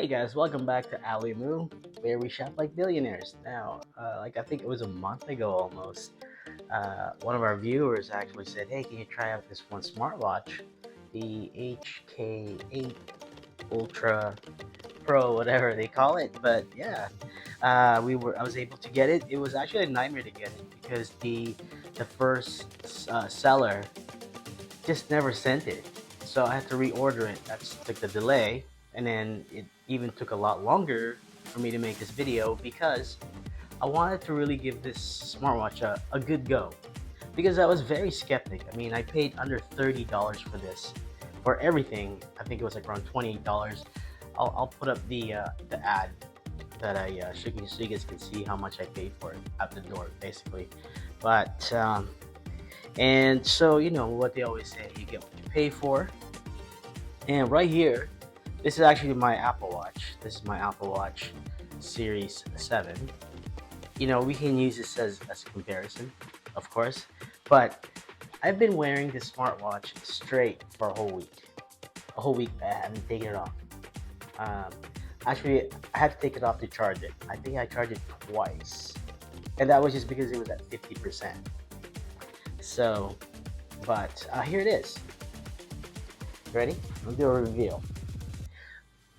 Hey guys, welcome back to AliMu, where we shop like billionaires. Now, I think it was a month ago almost, one of our viewers actually said, "Hey, can you try out this one smartwatch, the HK9 Ultra Pro, whatever they call it?" But yeah, I was able to get it. It was actually a nightmare to get it because the first seller just never sent it. So I had to reorder it. That's like the delay. And then it even took a lot longer for me to make this video because I wanted to really give this smartwatch a good go. Because I was very skeptic. I mean, I paid under $30 for this. For everything, I think it was like around $28. I'll put up the ad that I so you guys can see how much I paid for it at the door, basically. But and so, you know what they always say, you get what you pay for. And right here, this is actually my Apple Watch. This is my Apple Watch Series 7. You know, we can use this as a comparison, of course. But I've been wearing this smartwatch straight for a whole week. A whole week, I haven't taken it off. Um, Actually, I had to take it off to charge it. I think I charged it twice. And that was just because it was at 50%. So, but here it is. Ready? I'll do a reveal.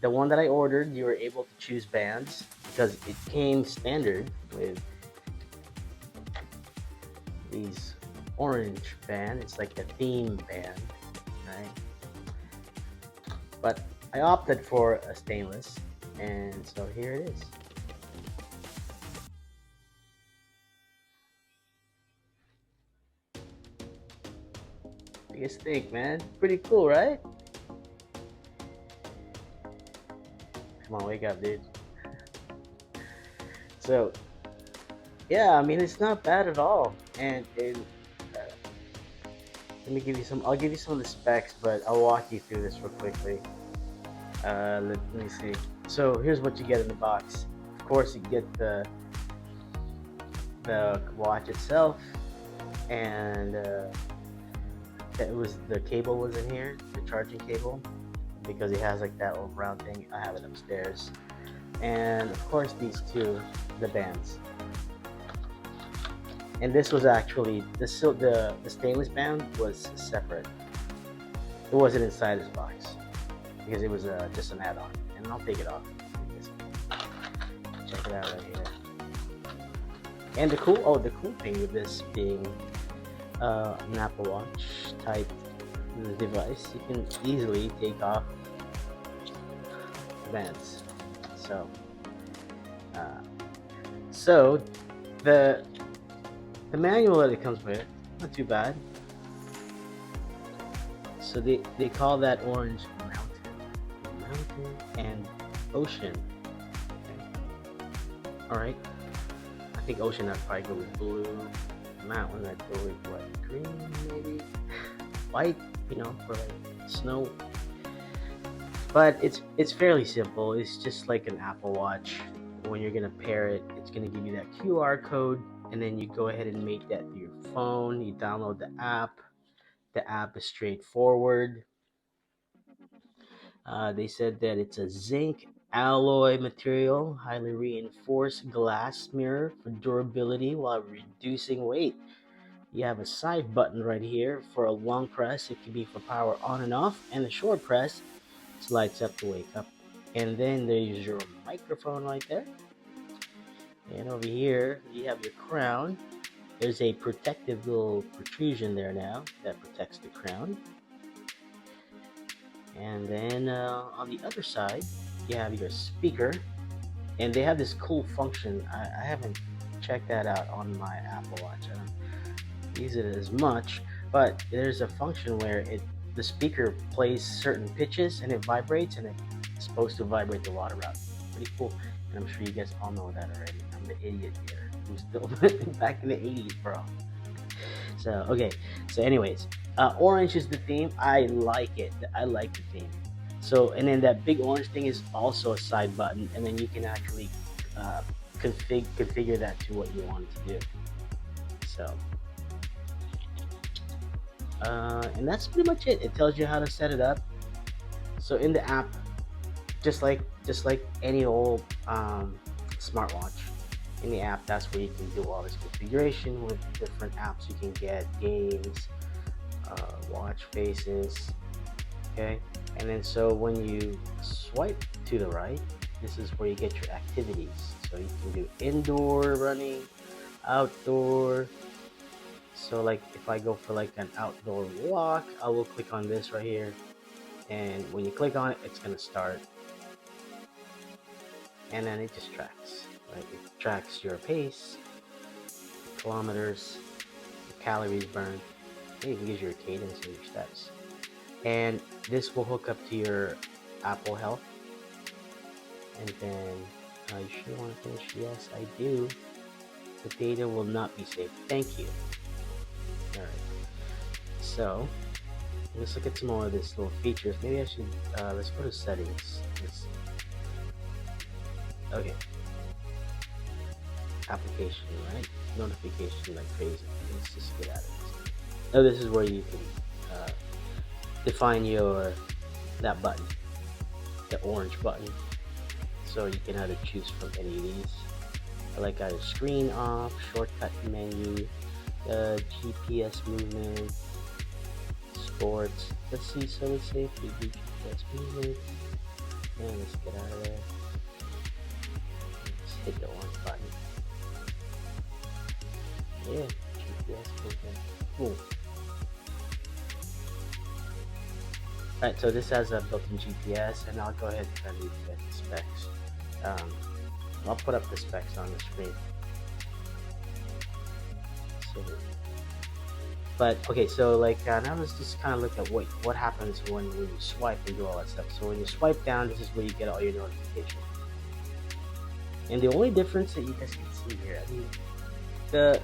The one that I ordered, you were able to choose bands because it came standard with these orange band. It's like a theme band, right? But I opted for a stainless, and so here it is. What do you guys think, man? Pretty cool, right? Come on, wake up, dude. So, yeah, I mean, it's not bad at all. And let me give you some. I'll give you some of the specs, but I'll walk you through this real quickly. Let me see. So here's what you get in the box. Of course, you get the watch itself, and the cable was in here, the charging cable, because it has like that little brown thing. I have it upstairs, and of course these two, the bands. And this was actually the stainless band was separate. It wasn't inside this box because it was just an add-on. And I'll take it off. Check it out right here. And the cool thing with this being an Apple Watch type device, you can easily take off the bands. So the manual that it comes with, not too bad. So they call that orange mountain and ocean. Okay. All right. I think ocean I'd probably go with blue. Mountain I'd go with what, green maybe, white. You know, for like snow. But it's fairly simple. It's just like an Apple Watch. When you're gonna pair it, it's gonna give you that QR code, and then you go ahead and make that through your phone. You download the app. The app is straightforward. They said that it's a zinc alloy material, highly reinforced glass mirror for durability while reducing weight. You have a side button right here for a long press. It can be for power on and off, and a short press lights up to wake up. And then there's your microphone right there. And over here, you have your crown. There's a protective little protrusion there now that protects the crown. And then on the other side, you have your speaker. And they have this cool function. I haven't checked that out on my Apple Watch. I don't use it as much, but there's a function where the speaker plays certain pitches and it vibrates, and it's supposed to vibrate the water out. Pretty cool. And I'm sure you guys all know that already. I'm the idiot here who's still back in the 80s, bro. So okay. So anyways, orange is the theme. I like it. I like the theme. So, and then that big orange thing is also a side button, and then you can actually configure that to what you want it to do. So, and that's pretty much it. It tells you how to set it up. So in the app, just like any old smartwatch. In the app, that's where you can do all this configuration with different apps you can get, games, watch faces, okay? And then so when you swipe to the right, this is where you get your activities. So you can do indoor running, outdoor. So like if I go for like an outdoor walk, I will click on this right here, and when you click on it, it's gonna start, and then it just tracks, right? It tracks your pace, kilometers, your calories burned. It even gives you your cadence and your steps. And this will hook up to your Apple Health. And then you sure want to finish? Yes, I do. The data will not be saved. Thank you. All right. So let's look at some more of this little features. Maybe I should let's go to settings. Okay. Application, right? Notification like crazy. Let's just get out of this. Oh, this is where you can define that button, the orange button. So you can either choose from any of these. I like either screen off, shortcut menu, GPS movement, sports. Let's see. So let's say if we do GPS movement, and let's get out of there. Let's hit the orange button. Yeah, GPS movement. Cool. Alright, so this has a built-in GPS, and I'll go ahead and read the specs. I'll put up the specs on the screen. So, but okay, so like now let's just kind of look at what happens when you swipe and do all that stuff. So when you swipe down, this is where you get all your notifications. And the only difference that you guys can see here, I mean,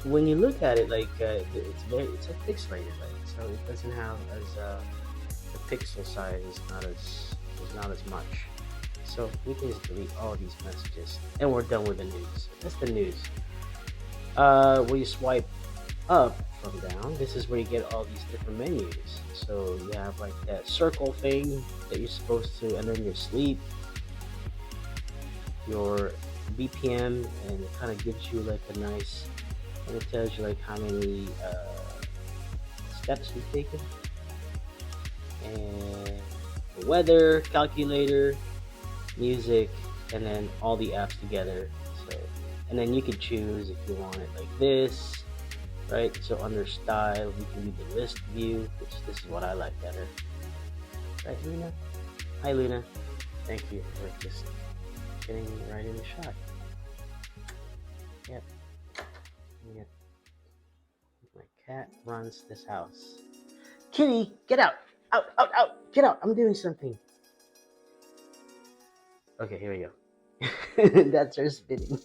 when you look at it, like it's a pixelated, like, so it doesn't have as the pixel size is not as much. So we can just delete all these messages, and we're done with the news. That's the news. When you swipe up from down, this is where you get all these different menus. So you have like that circle thing that you're supposed to, and then your sleep, your BPM, and it kind of gives you like a nice, and it tells you like how many steps you've taken, and the weather, calculator, music, and then all the apps together. So, and then you could choose if you want it like this, right? So under style, we can do the list view, which this is what I like better. Right, Luna? Hi, Luna. Thank you for just getting right in the shot. Yep. Yep. My cat runs this house. Kitty, get out! Out, out, out! Get out! I'm doing something. Okay, here we go. That's her spinning.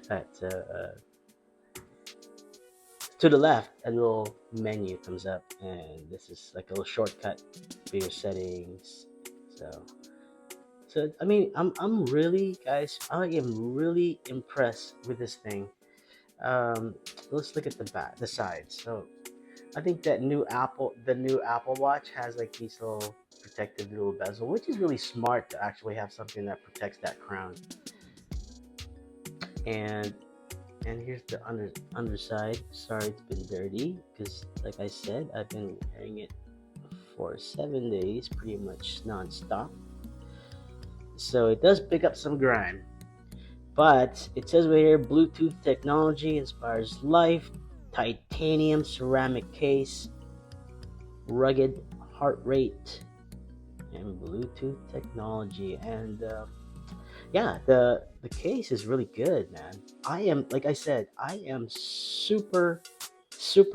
Alright, so to the left, a little menu comes up, and this is like a little shortcut for your settings. So I mean, I'm really, guys, I am really impressed with this thing. Let's look at the sides. So I think that the new Apple Watch has like these little protective little bezel, which is really smart to actually have something that protects that crown. And here's the underside. Sorry, it's been dirty because, like I said, I've been wearing it for 7 days, pretty much non-stop. So it does pick up some grime. But it says right here, Bluetooth technology inspires life, titanium ceramic case, rugged heart rate, and Bluetooth technology. And yeah, the case is really good, man. I am, like I said, I am super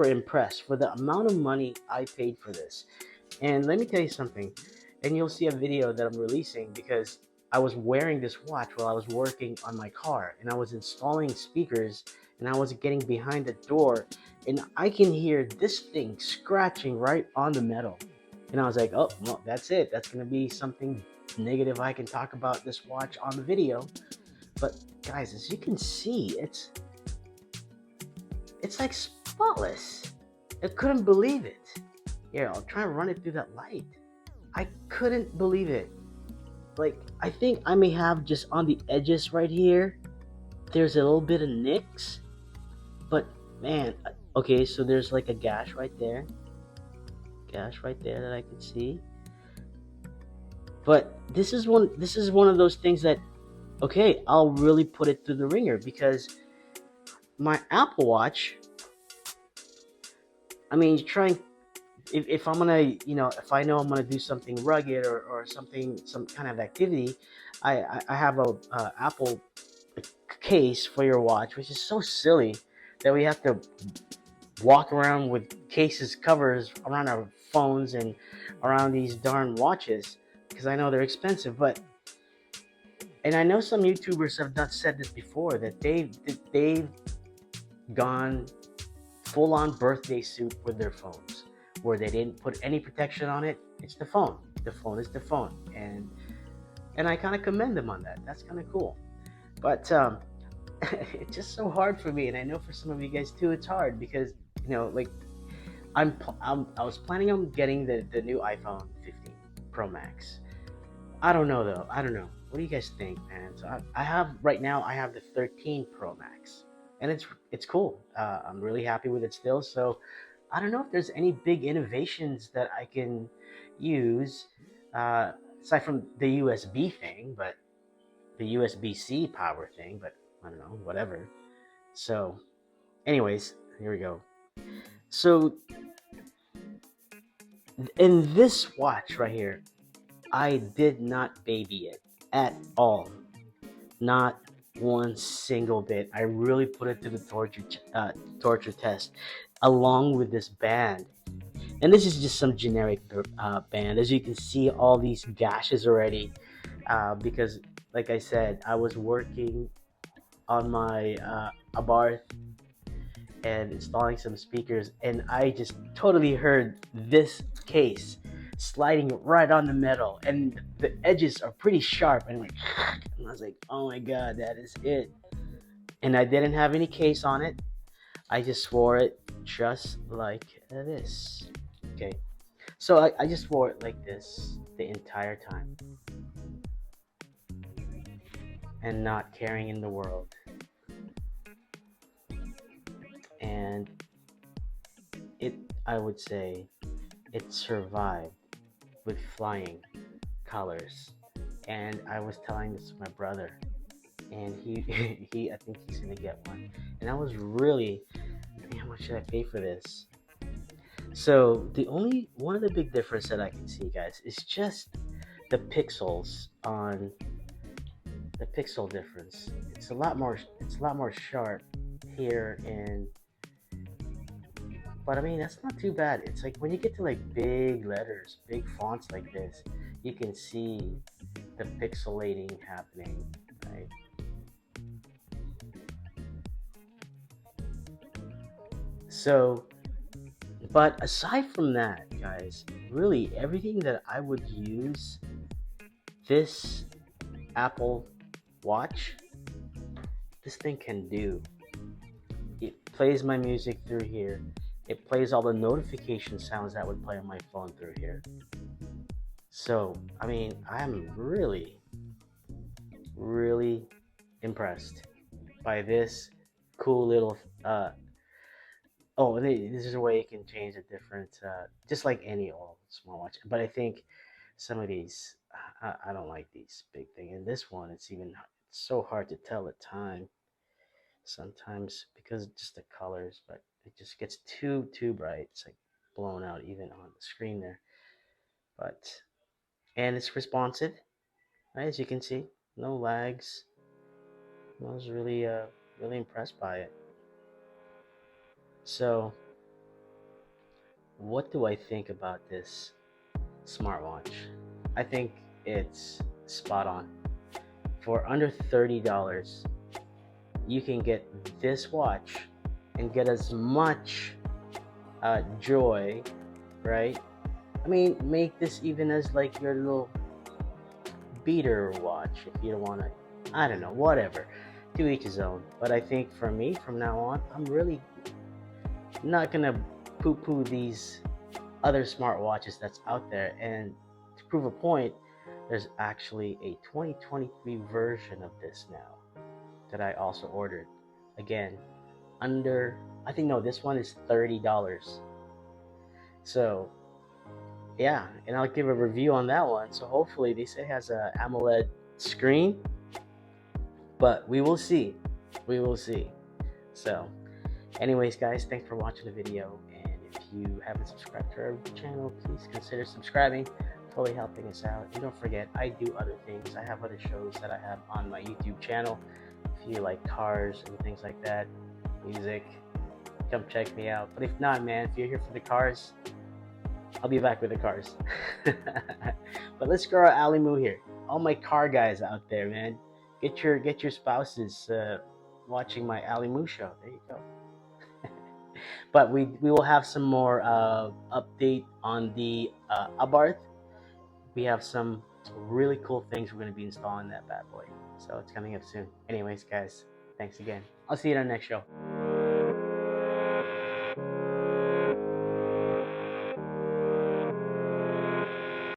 impressed for the amount of money I paid for this. And let me tell you something, and you'll see a video that I'm releasing because I was wearing this watch while I was working on my car, and I was installing speakers, and I was getting behind the door, and I can hear this thing scratching right on the metal. And I was like, oh, well, that's it. That's going to be something negative I can talk about this watch on the video. But guys, as you can see, it's like spotless. I couldn't believe it. Here, I'll try and run it through that light. I couldn't believe it. Like, I think I may have just on the edges right here, there's a little bit of nicks, but man, okay, so there's like a gash right there that I can see. But this is one of those things that, okay, I'll really put it through the ringer because my Apple Watch, I mean, trying if I'm gonna, if I know I'm gonna do something rugged or something, some kind of activity, I have a Apple case for your watch, which is so silly that we have to walk around with cases, covers around our phones and around these darn watches because I know they're expensive. But and I know some YouTubers have not said this before that they've gone full on birthday suit with their phones, where they didn't put any protection on it. It's the phone. The phone is the phone, and I kind of commend them on that. That's kind of cool. But it's just so hard for me, and I know for some of you guys too, it's hard because like I was planning on getting the new iPhone 15 Pro Max. I don't know though. I don't know. What do you guys think, man? So I have right now. I have the 13 Pro Max, and it's cool. I'm really happy with it still. So I don't know if there's any big innovations that I can use aside from the USB thing, but the USB-C power thing. But I don't know, whatever. So, anyways, here we go. So in this watch right here, I did not baby it at all. Not one single bit. I really put it to the torture test, along with this band. And this is just some generic band. As you can see, all these gashes already, because, like I said, I was working on my Abarth and installing some speakers, and I just totally heard this case sliding right on the metal, and the edges are pretty sharp. And like, and I was like, oh my god, that is it. And I didn't have any case on it. I just wore it just like this. Okay, so I just wore it like this the entire time, and not caring in the world. And it, I would say, it survived with flying colors. And I was telling this to my brother, and he he I think he's gonna get one. And I was really, man, how much should I pay for this? So the only one of the big difference that I can see, guys, is just the pixels on the pixel difference. It's a lot more sharp here, and but I mean that's not too bad. It's like when you get to like big letters, big fonts like this, you can see the pixelating happening, right? So, but aside from that, guys, really everything that I would use this Apple Watch, this thing can do. It plays my music through here. It plays all the notification sounds that would play on my phone through here. So, I mean, I'm really, really impressed by this cool little. Oh, and this is a way you can change a different, just like any old smartwatch. But I think some of these, I don't like these big thing. And this one, it's so hard to tell the time sometimes because of just the colors. But it just gets too bright. It's like blown out even on the screen there. But and it's responsive, right? As you can see, no lags. I was really really impressed by it. So, what do I think about this smartwatch? I think it's spot on. For under $30, you can get this watch and get as much joy, right? I mean, make this even as like your little beater watch if you don't want to. I don't know, whatever. To each his own. But I think for me, from now on, I'm really not gonna poo-poo these other smartwatches that's out there. And prove a point, there's actually a 2023 version of this now that I also ordered. Again, under, I think, no, this one is $30. So yeah, and I'll give a review on that one. So hopefully they say it has a AMOLED screen, but we will see. We will see. So anyways, guys, thanks for watching the video. And if you haven't subscribed to our channel, please consider subscribing, fully helping us out. And don't forget, I do other things. I have other shows that I have on my YouTube channel. If you like cars and things like that, music, come check me out. But if not, man, if you're here for the cars, I'll be back with the cars. But let's grow AliMu here. All my car guys out there, man, get your spouses watching my AliMu show. There you go. But we will have some more update on the Abarth. We have some really cool things we're going to be installing in that bad boy. So it's coming up soon. Anyways, guys, thanks again. I'll see you in our next show.